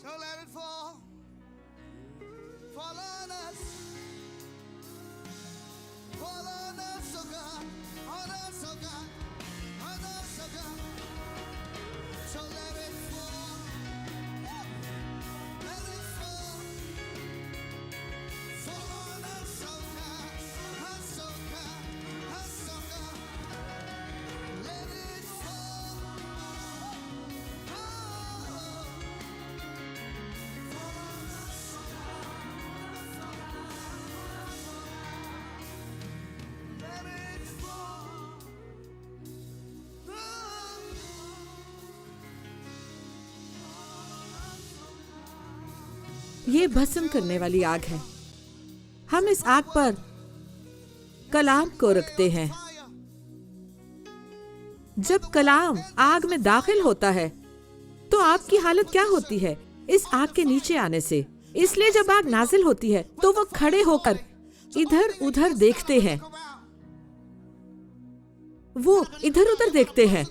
So let it fall. Fall on us. Fall on us, oh God. On us, oh God. On us, oh God. So let it fall. Let it fall. Fall on us, oh God. Us, oh God. Us, oh God. Let it fall. یہ بھسم کرنے والی آگ ہے. ہم اس آگ پر کلام کو رکھتے ہیں. جب کلام آگ میں داخل ہوتا ہے تو آپ کی حالت کیا ہوتی ہے اس آگ کے نیچے آنے سے؟ اس لیے جب آگ نازل ہوتی ہے تو وہ کھڑے ہو کر ادھر ادھر دیکھتے ہیں. وہ ادھر ادھر دیکھتے ہیں.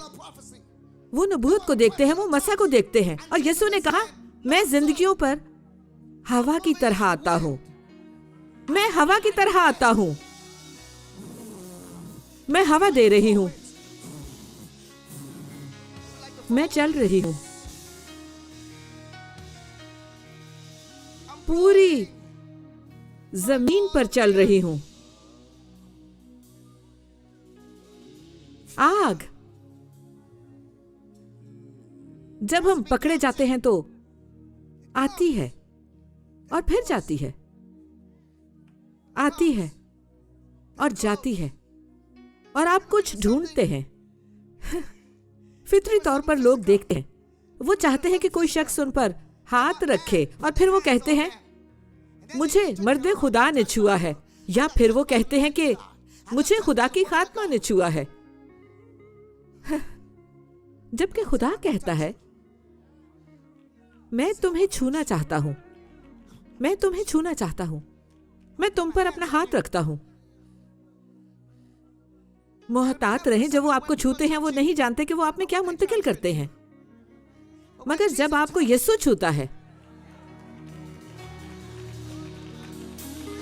وہ نبوت کو دیکھتے ہیں, وہ مسیح کو دیکھتے ہیں. اور یسوع نے کہا, میں زندگیوں پر ہوا کی طرح آتا ہوں. میں ہوا کی طرح آتا ہوں. میں ہوا دے رہی ہوں. میں چل رہی ہوں. پوری زمین پر چل رہی ہوں. آگ جب ہم پکڑے جاتے ہیں تو آتی ہے اور پھر جاتی ہے, آتی ہے اور جاتی ہے, اور آپ کچھ ڈھونڈتے ہیں. فطری طور پر لوگ دیکھتے ہیں, وہ چاہتے ہیں کہ کوئی شخص ان پر ہاتھ رکھے, اور پھر وہ کہتے ہیں مجھے مرد خدا نے چھوا ہے, یا پھر وہ کہتے ہیں کہ مجھے خدا کی خاتمہ نے چھوا ہے. جبکہ خدا کہتا ہے میں تمہیں چھونا چاہتا ہوں, میں تمہیں چھونا چاہتا ہوں, میں تم پر اپنا ہاتھ رکھتا ہوں. محتاط رہیں, جب وہ آپ کو چھوتے ہیں وہ نہیں جانتے کہ وہ آپ میں کیا منتقل کرتے ہیں. مگر جب آپ کو یسوع چھوتا ہے,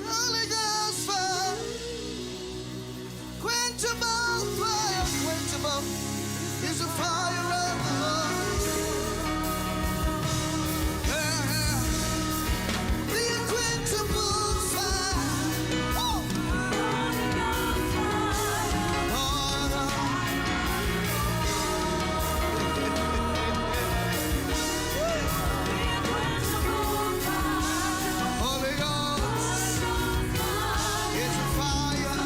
Holy Ghost fire, quenchable fire, quenchable is the fire of the Lord. The unquenchable fire. Holy Ghost fire. Holy Ghost is a fire.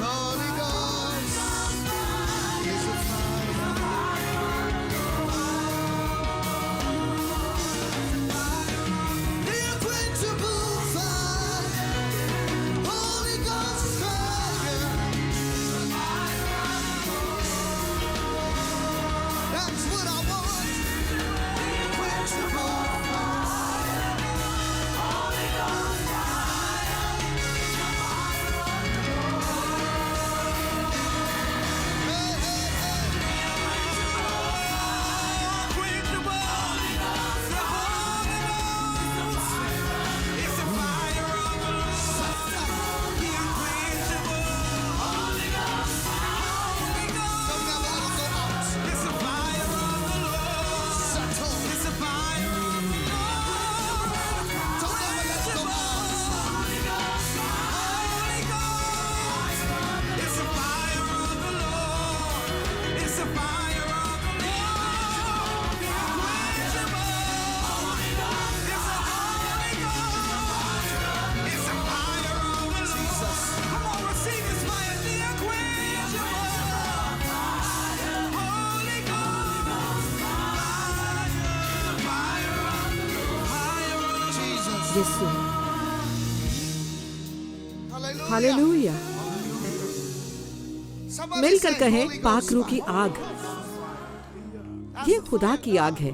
Holy Ghost is a fire. The unquenchable fire. Holy Ghost fire. That's what I want. Quenchable fire. Holy Ghost fire. Hey, hey, hey. Quenchable. Holy Ghost it's the fire of the Lord. The unquenchable. Holy Ghost fire. Holy Ghost. Don't never let it go out. It's the fire of the Lord. It's the fire of the Lord. Don't never let it go out. Holy Ghost. Holy Ghost. It's the fire of the Lord. It's the fire of the Lord. The unquenchable. Holy Ghost. It's the Holy Ghost. It's the fire of the Lord. Jesus. Come on, receive this fire. The unquenchable. Holy Ghost. Fire of the Lord. Fire of Jesus. یسوع. Hallelujah. Hallelujah. Somebody مل کر say, کہیں Holy پاک Ghost روح کی fire. آگ. یہ خدا کی آگ ہے.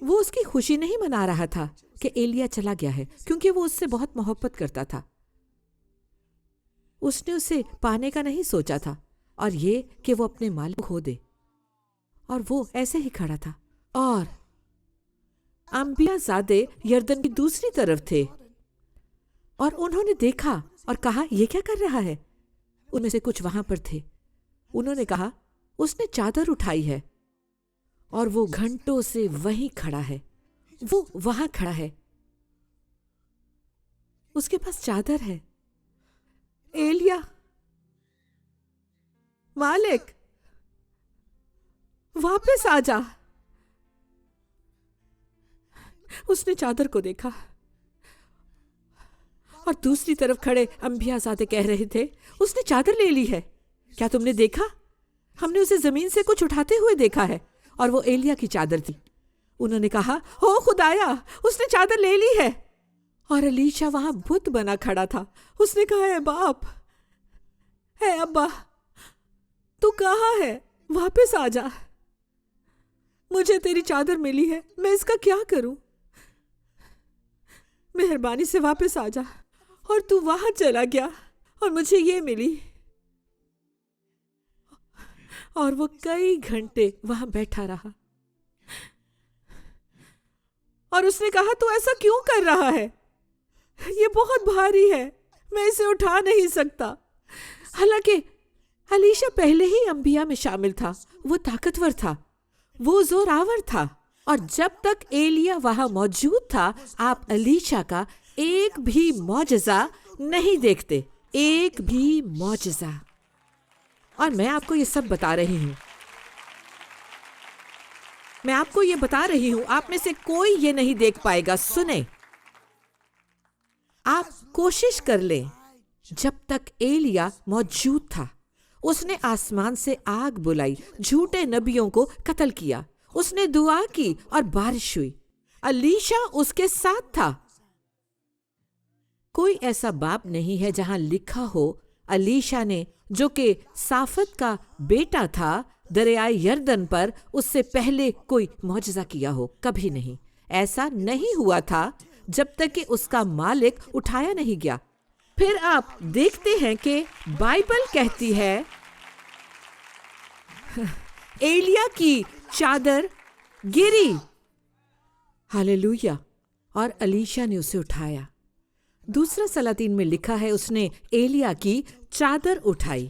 وہ اس کی خوشی نہیں منا رہا تھا کہ ایلیا چلا گیا ہے، کیونکہ وہ اس سے بہت محبت کرتا تھا۔ اس نے اسے پانے کا نہیں سوچا تھا، اور یہ کہ وہ اپنے مال کو کھو دے، اور وہ ایسے ہی کھڑا تھا۔ اور انبیاء زادے یردن کی دوسری طرف تھے، اور انہوں نے دیکھا اور کہا یہ کیا کر رہا ہے؟ ان میں سے کچھ وہاں پر تھے، انہوں نے کہا اس نے چادر اٹھائی ہے، اور وہ گھنٹوں سے وہیں کھڑا ہے، وہ وہاں کھڑا ہے، اس کے پاس چادر ہے۔ ایلیا، مالک واپس آ جا۔ اس نے چادر کو دیکھا، اور دوسری طرف کھڑے انبیاء زادے کہہ رہے تھے اس نے چادر لے لی ہے۔ کیا تم نے دیکھا؟ ہم نے اسے زمین سے کچھ اٹھاتے ہوئے دیکھا ہے، اور وہ ایلیا کی چادر تھی۔ انہوں نے کہا او خدایا، اس نے چادر لے لی ہے۔ اور الیشا وہاں بت بنا کھڑا تھا۔ اس نے کہا اے باپ، اے ابا، تو کہاں ہے؟ واپس آ جا، مجھے تیری چادر ملی ہے، میں اس کا کیا کروں؟ مہربانی سے واپس آ جا۔ اور تو وہاں چلا گیا اور مجھے یہ ملی۔ اور وہ کئی گھنٹے وہاں بیٹھا رہا، اور اس نے کہا تو ایسا کیوں کر رہا ہے؟ یہ بہت بھاری ہے، میں اسے اٹھا نہیں سکتا۔ حالانکہ الیشا پہلے ہی انبیاء میں شامل تھا، وہ طاقتور تھا، وہ زور آور تھا، اور جب تک ایلیا وہاں موجود تھا آپ الیشا کا ایک بھی معجزہ نہیں دیکھتے، ایک بھی معجزہ۔ اور میں آپ کو یہ سب بتا رہی ہوں، میں آپ کو یہ بتا رہی ہوں، آپ میں سے کوئی یہ نہیں دیکھ پائے گا۔ سنیں، آپ کوشش کر لیں۔ جب تک ایلیا موجود تھا اس نے آسمان سے آگ بلائی، جھوٹے نبیوں کو قتل کیا، اس نے دعا کی اور بارش ہوئی، الیشا اس کے ساتھ تھا۔ کوئی ایسا باب نہیں ہے جہاں لکھا ہو الیشا نے، جو کہ صافت کا بیٹا تھا، دریائے یردن پر اس سے پہلے کوئی معجزہ کیا ہو۔ کبھی نہیں، ایسا نہیں ہوا تھا جب تک کہ اس کا مالک اٹھایا نہیں گیا۔ پھر آپ دیکھتے ہیں کہ بائبل کہتی ہے ایلیا کی چادر گری، ہاللویا، اور الیشا نے اسے اٹھایا۔ دوسرا سلاطین میں لکھا ہے اس نے ایلیا کی چادر اٹھائی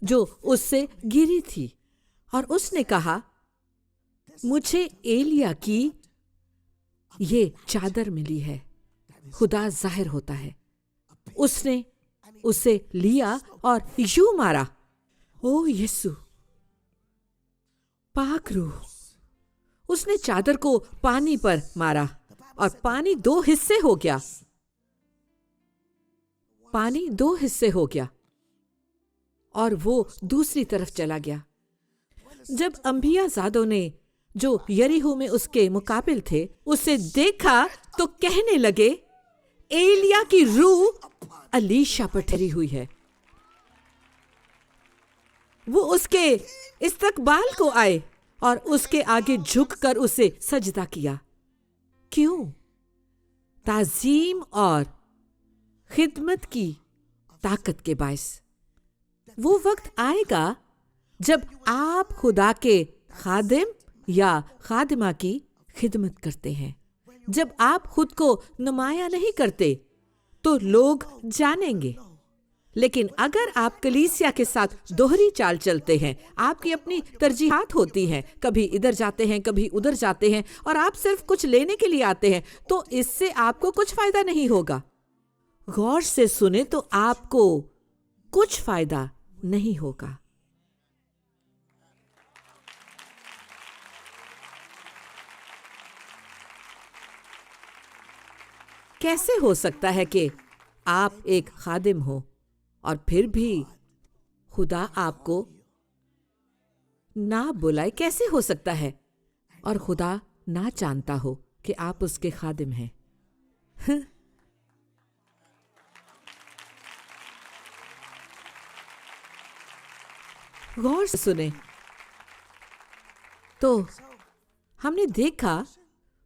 جو اس سے گری تھی، اور اس نے کہا مجھے ایلیا کی یہ چادر ملی ہے، خدا ظاہر ہوتا ہے۔ اس نے اسے لیا اور یوں مارا، او یسو، پاک روح۔ اس نے چادر کو پانی پر مارا، اور پانی دو حصے ہو گیا، پانی دو حصے ہو گیا، اور وہ دوسری طرف چلا گیا۔ جب انبیاء زادوں نے جو یریحو میں اس کے مقابل تھے اسے دیکھا تو کہنے لگے ایلیا کی روح الیشا پر ٹھہری ہوئی ہے۔ وہ اس کے استقبال کو آئے اور اس کے آگے جھک کر اسے سجدہ کیا۔ کیوں؟ تعظیم اور خدمت کی طاقت کے باعث۔ وہ وقت آئے گا جب آپ خدا کے خادم یا خادمہ کی خدمت کرتے ہیں، جب آپ خود کو نمایاں نہیں کرتے تو لوگ جانیں گے۔ لیکن اگر آپ کلیسیا کے ساتھ دوہری چال چلتے ہیں، آپ کی اپنی ترجیحات ہوتی ہیں، کبھی ادھر جاتے ہیں کبھی ادھر جاتے ہیں، اور آپ صرف کچھ لینے کے لیے آتے ہیں، تو اس سے آپ کو کچھ فائدہ نہیں ہوگا۔ غور سے سنیں تو آپ کو کچھ فائدہ نہیں ہوگا۔ کیسے ہو سکتا ہے کہ آپ ایک خادم ہو اور پھر بھی خدا آپ کو نہ بلائے؟ کیسے ہو سکتا ہے؟ اور خدا نہ جانتا ہو کہ آپ اس کے خادم ہیں؟ غور سے سنیں تو ہم نے دیکھا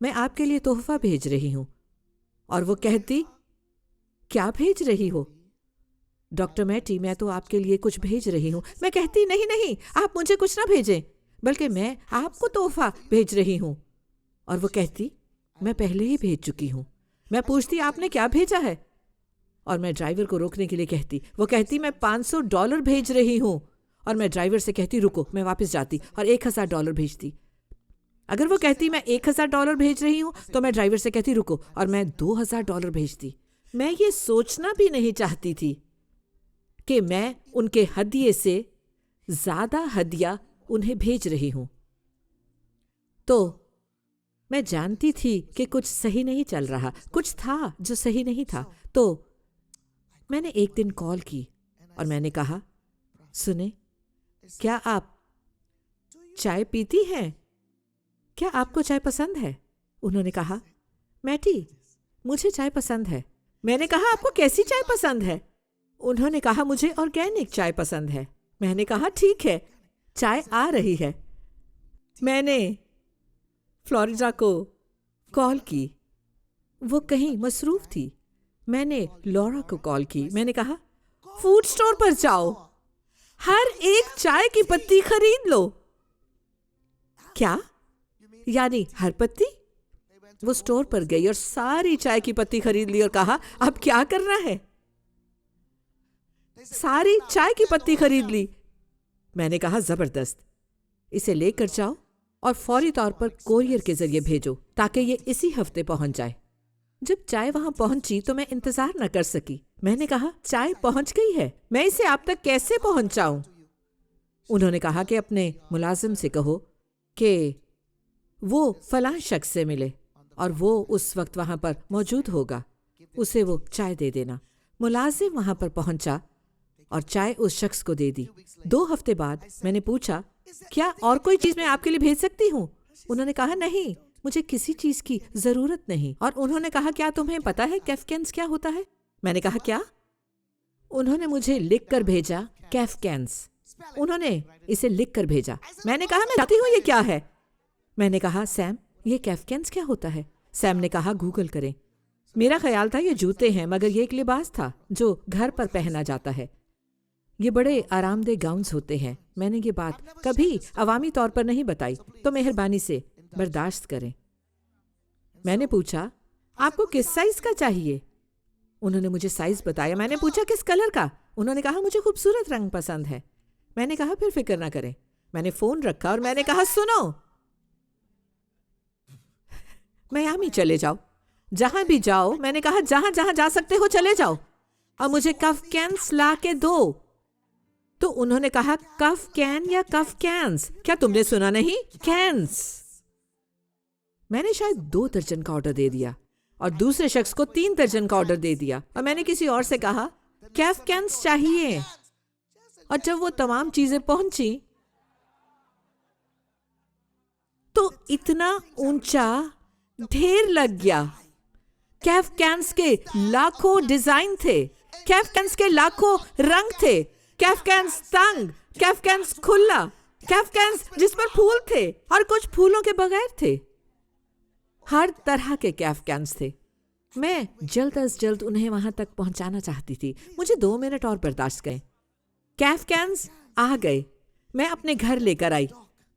میں آپ کے لیے تحفہ بھیج رہی ہوں۔ اور وہ کہتی، کیا بھیج رہی ہو؟ ڈاکٹر میٹی، میں تو آپ کے لیے کچھ بھیج رہی ہوں۔ میں کہتی، نہیں، آپ مجھے کچھ نہ بھیجیں، بلکہ میں آپ کو تحفہ بھیج رہی ہوں۔ اور وہ کہتی، میں پہلے ہی بھیج چکی ہوں۔ میں پوچھتی، آپ نے کیا بھیجا ہے؟ اور میں ڈرائیور کو روکنے کے لیے کہتی، وہ کہتی، میں $500 بھیج رہی ہوں۔ اور میں ڈرائیور سے کہتی، رکو، میں واپس جاتی اور $1000 بھیجتی۔ اگر وہ کہتی میں $1000 بھیج رہی ہوں تو میں ڈرائیور سے کہتی رکو، اور میں $2000 بھیجتی۔ میں یہ سوچنا بھی نہیں چاہتی تھی کہ میں ان کے ہدیے سے زیادہ ہدیہ انہیں بھیج رہی ہوں۔ تو میں جانتی تھی کہ کچھ صحیح نہیں چل رہا، کچھ تھا جو صحیح نہیں تھا۔ تو میں نے ایک دن کال کی اور میں نے کہا، سنیں، کیا آپ چائے پیتی ہیں؟ کیا آپ کو چائے پسند ہے؟ انہوں نے کہا، میٹی، مجھے چائے پسند ہے۔ میں نے کہا، آپ کو کیسی چائے پسند ہے؟ انہوں نے کہا، مجھے آرگینک چائے پسند ہے۔ میں نے کہا، ٹھیک ہے، چائے آ رہی ہے۔ میں نے فلوریڈا کو کال کی، وہ کہیں مصروف تھی۔ میں نے لورا کو کال کی، میں نے کہا، فوڈ سٹور پر جاؤ، ہر ایک چائے کی پتی خرید لو۔ کیا؟ یعنی ہر پتی؟ وہ سٹور پر گئی اور ساری چائے کی پتی خرید لی اور کہا، اب کیا کرنا ہے؟ ساری چائے کی پتی خرید لی۔ میں نے کہا، زبردست، اسے لے کر جاؤ اور فوری طور پر کوریئر کے ذریعے بھیجو تاکہ یہ اسی ہفتے پہنچ جائے۔ جب چائے وہاں پہنچی تو میں انتظار نہ کر سکی۔ میں نے کہا، چائے پہنچ گئی ہے، میں اسے آپ تک کیسے پہنچاؤں؟ انہوں نے کہا کہ اپنے ملازم سے کہو کہ وہ فلاں شخص سے ملے اور وہ اس وقت وہاں پر موجود ہوگا، اسے وہ چائے دے دینا۔ ملازم وہاں پر پہنچا اور چائے اس شخص کو دے دی۔ 2 ہفتے بعد میں نے پوچھا، کیا اور کوئی چیز میں آپ کے لیے بھیج سکتی ہوں؟ انہوں نے کہا، نہیں، مجھے کسی چیز کی ضرورت نہیں۔ اور انہوں نے کہا، کیا تمہیں پتا ہے کیفکینز کیا ہوتا ہے؟ میں نے کہا، کیا؟ انہوں نے مجھے لکھ کر بھیجا، کیفکینز۔ انہوں نے اسے لکھ کر بھیجا۔ میں نے کہا، میں جانتی ہوں یہ کیا ہے۔ میں نے کہا، سیم، یہ کیفکینز کیا ہوتا ہے؟ سیم نے کہا، گوگل کریں۔ میرا خیال تھا یہ جوتے ہیں، مگر یہ ایک لباس تھا جو گھر پر پہنا جاتا ہے۔ یہ بڑے آرام دہ گاؤنز ہوتے ہیں۔ میں نے یہ بات کبھی عوامی طور پر نہیں بتائی، تو مہربانی سے برداشت کریں۔ میں نے پوچھا، آپ کو کس سائز کا چاہیے؟ انہوں نے مجھے سائز بتایا۔ میں نے پوچھا، کس کلر کا؟ انہوں نے کہا، مجھے خوبصورت رنگ پسند ہے۔ میں نے کہا، پھر فکر نہ کریں۔ میں نے فون رکھا اور میں نے کہا، سنو، میامی چلے جاؤ، جہاں بھی جاؤ، میں نے کہا، جہاں جہاں جا سکتے ہو چلے جاؤ اور مجھے کف کینس لا کے دو۔ تو انہوں نے کہا، کف کین یا کف کینس؟ کیا تم نے سنا نہیں؟ کینس۔ میں نے شاید 2 درجن کا آرڈر دے دیا اور دوسرے شخص کو 3 درجن کا آرڈر دے دیا، اور میں نے کسی اور سے کہا، کیف کینس چاہیے۔ اور جب وہ تمام چیزیں پہنچی تو اتنا اونچا ڈھیر لگ گیا۔ کیف کینس کے لاکھوں ڈیزائن تھے، کیف کینس کے لاکھوں رنگ تھے، کیف کینس تنگ، کیف کینس کھلا، کیف کینس جس پر پھول تھے اور کچھ پھولوں کے بغیر تھے۔ ہر طرح کے کیف کینس تھے۔ میں جلد از جلد انہیں وہاں تک پہنچانا چاہتی تھی۔ مجھے 2 منٹ اور برداشت کریں۔ کیف کینس آ گئے۔ میں اپنے گھر لے کر آئی۔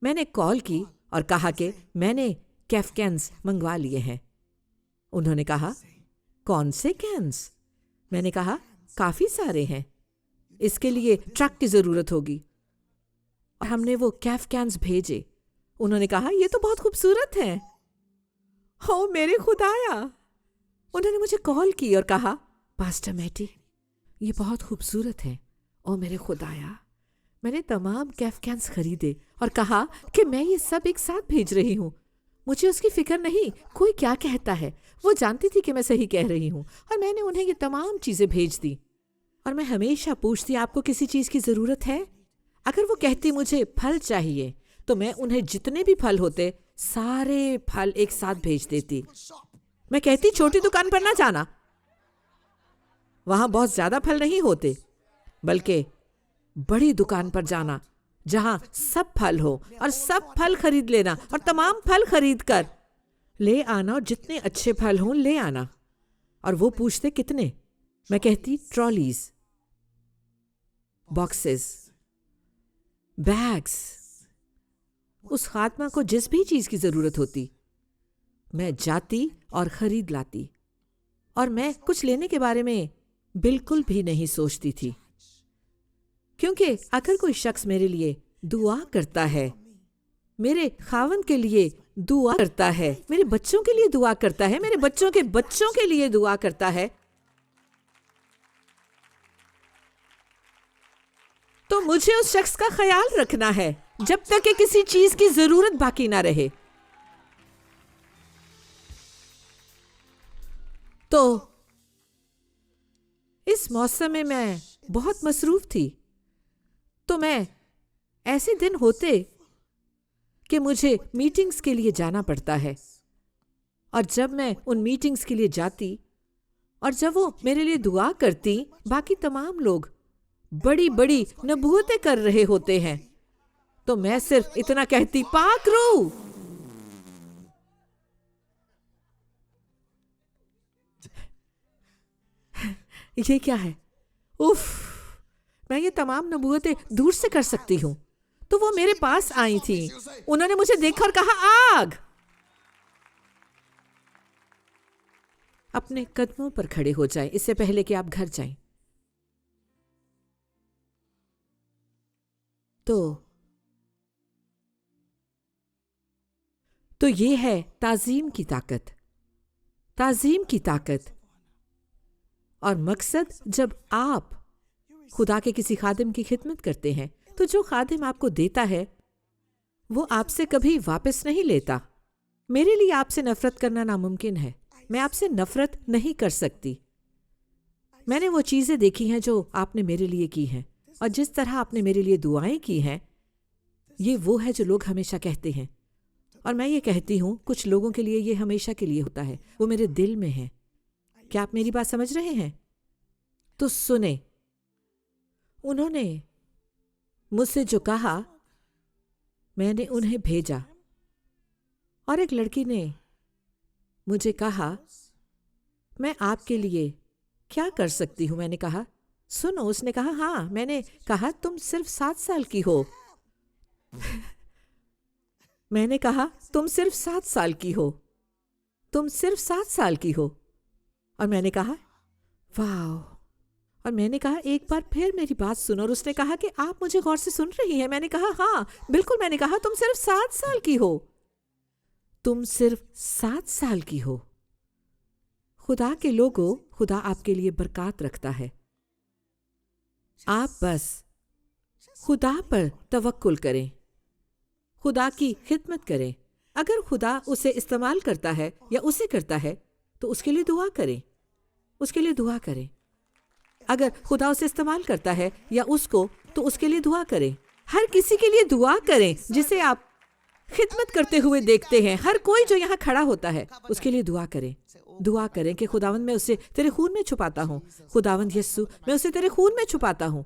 میں نے کال کی اور کہا کہ میں نے کیف کینس منگوا لیے ہیں۔ انہوں نے کہا، کون سے کینس؟ میں نے کہا، کافی سارے ہیں، اس کے لیے ٹرک کی ضرورت ہوگی۔ اور ہم نے وہ کیف کینس بھیجے۔ انہوں نے کہا، یہ تو بہت خوبصورت ہیں۔ او میرے خدایا! انہوں نے مجھے کال کی اور کہا، پاسٹر میٹی، یہ بہت خوبصورت ہیں۔ او میرے خدایا! میں نے تمام کیف کینس خریدے اور کہا کہ میں یہ سب ایک ساتھ بھیج رہی ہوں۔ مجھے اس کی فکر نہیں کوئی کیا کہتا ہے۔ وہ جانتی تھی کہ میں صحیح کہہ رہی ہوں، اور میں نے انہیں یہ تمام چیزیں بھیج دی۔ اور میں ہمیشہ پوچھتی، آپ کو کسی چیز کی ضرورت ہے؟ اگر وہ کہتی مجھے پھل چاہیے تو میں انہیں جتنے بھی پھل ہوتے سارے پھل ایک ساتھ بھیج دیتی۔ میں کہتی، چھوٹی دکان پر نہ جانا، وہاں بہت زیادہ پھل نہیں ہوتے، بلکہ بڑی دکان پر جانا جہاں سب پھل ہو، اور سب پھل خرید لینا، اور تمام پھل خرید کر لے آنا اور جتنے اچھے پھل ہوں لے آنا. اور وہ پوچھتے کتنے؟ میں کہتی ٹرالیز، باکسز، بیگز. اس خاتمہ کو جس بھی چیز کی ضرورت ہوتی میں جاتی اور خرید لاتی. اور میں کچھ لینے کے بارے میں بالکل بھی نہیں سوچتی تھی، کیونکہ اگر کوئی شخص میرے لیے دعا کرتا ہے، میرے خاوند کے لیے دعا کرتا ہے، میرے بچوں کے لیے دعا کرتا ہے، میرے بچوں کے بچوں کے لیے دعا کرتا ہے، تو مجھے اس شخص کا خیال رکھنا ہے جب تک کہ کسی چیز کی ضرورت باقی نہ رہے. تو اس موسم میں میں بہت مصروف تھی. تو میں ایسے دن ہوتے کہ مجھے میٹنگز کے لیے جانا پڑتا ہے، اور جب میں ان میٹنگز کے لیے جاتی اور جب وہ میرے لیے دعا کرتی، باقی تمام لوگ بڑی بڑی نبوتیں کر رہے ہوتے ہیں، تو میں صرف اتنا کہتی، پاک روح. یہ کیا ہے؟ اف، میں یہ تمام نبوتیں دور سے کر سکتی ہوں. تو وہ میرے پاس آئی تھیں، انہوں نے مجھے دیکھا اور کہا آگ. اپنے قدموں پر کھڑے ہو جائیں اس سے پہلے کہ آپ گھر جائیں. تو یہ ہے تعظیم کی طاقت، تعظیم کی طاقت. اور مقصد، جب آپ خدا کے کسی خادم کی خدمت کرتے ہیں تو جو خادم آپ کو دیتا ہے وہ آپ سے کبھی واپس نہیں لیتا. میرے لیے آپ سے نفرت کرنا ناممکن ہے، میں آپ سے نفرت نہیں کر سکتی. میں نے وہ چیزیں دیکھی ہیں جو آپ نے میرے لیے کی ہیں، اور جس طرح آپ نے میرے لیے دعائیں کی ہیں، یہ وہ ہے جو لوگ ہمیشہ کہتے ہیں. اور میں یہ کہتی ہوں کچھ لوگوں کے لیے یہ ہمیشہ کے لیے ہوتا ہے، وہ میرے دل میں ہے. کیا آپ میری بات سمجھ رہے ہیں؟ تو سنیں، انہوں نے مجھ سے جو کہا میں نے انہیں بھیجا. اور ایک لڑکی نے مجھے کہا میں آپ کے لیے کیا کر سکتی ہوں؟ میں نے کہا سنو. اس نے کہا ہاں. میں نے کہا تم صرف 7 سال کی ہو. میں نے کہا تم صرف 7 سال کی ہو، تم صرف 7 سال کی ہو. اور میں نے کہا واو. اور میں نے کہا ایک بار پھر میری بات سنو. اور اس نے کہا کہ آپ مجھے غور سے سن رہی ہیں؟ میں نے کہا ہاں بالکل. میں نے کہا تم صرف 7 سال کی ہو، تم صرف 7 سال کی ہو. خدا کے لوگوں، خدا آپ کے لیے برکات رکھتا ہے. آپ بس خدا پر توکل کریں، خدا کی خدمت کریں. اگر خدا اسے استعمال کرتا ہے یا اسے کرتا ہے تو اس کے لیے دعا کریں، اس کے لیے دعا کریں. اگر خدا اسے استعمال کرتا ہے یا اس کو، تو اس کے لیے دعا کریں. ہر کسی کے لیے دعا کریں جسے آپ خدمت کرتے ہوئے دیکھتے ہیں. ہر کوئی جو یہاں کھڑا ہوتا ہے اس کے لیے دعا کریں. دعا کریں کہ خداوند میں اسے تیرے خون میں چھپاتا ہوں. خداوند یسوع میں اسے تیرے خون میں چھپاتا ہوں.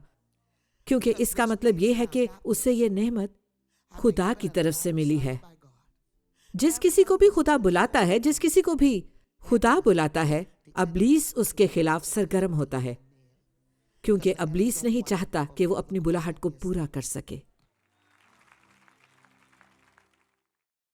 کیونکہ اس کا مطلب یہ ہے کہ اسے یہ نعمت خدا کی طرف سے ملی ہے. جس کسی کو بھی خدا بلاتا ہے، جس کسی کو بھی خدا بلاتا ہے، ابلیس اس کے خلاف سرگرم ہوتا ہے، کیونکہ ابلیس نہیں چاہتا کہ وہ اپنی بلاہٹ کو پورا کر سکے.